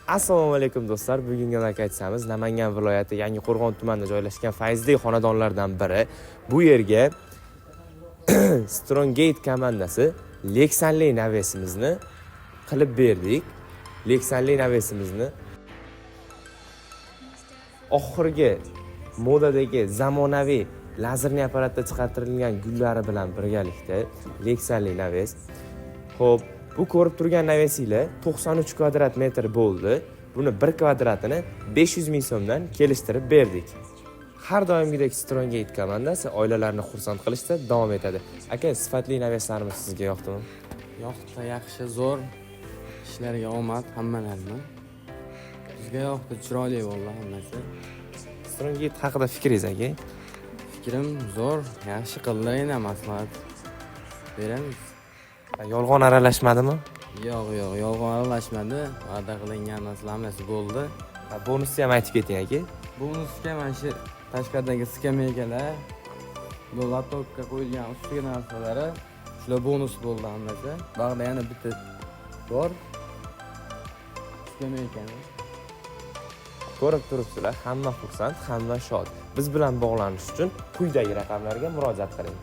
Assalomu alaykum do'stlar. Bugungi lokatsiyamiz Namangan viloyati Yangiqo'rg'on tumanida joylashgan fayzli xonadonlardan biri. Bu yerga Stronggate komandasi Lexanli navesimizni qilib berdik. Lexanli navesimizni oxirgi modadagi zamonaviy lazerli apparatda chiqartirilgan gullari bilan birgalikda Lexanli naves. Xo'p, bu ko'rib turgan navesinglar 93 kvadrat metr bo'ldi. Buni 1 kvadratini 500 ming so'mdan kelishtirib berdik. Har doimgidek Stronggate komandasi oilalarni xursand qilishda davom etadi. Aka, sifatli naveslarimiz sizga yoqdimi? Yoqdi, yaxshi, zo'r. Ishlarga omad hammalarni. Bizga yoqdi, chiroyli bo'ldi hammasi. Stronggate haqida fikringiz aka? Fikrim zo'r, yaxshi qildi, yana maslahat beramiz. Yolg'on aralashmadimi? Yo'q, yolg'on aralashmadi. Va'da qilingan narsalar hammasi bo'ldi. Bonusni ham aytib keting aka. Bonusga mana shu tashqaridagi skameykalar, bu laptopga qo'yilgan ustiga narsalari, shular bonus bo'ldi hammasi. Bag'da yana bitta bor. Skameykani Ko'rib turibsizlar, hamma xursand, hamma shod. Biz bilan bog'lanish uchun quyidagi raqamlarga murojaat qiling.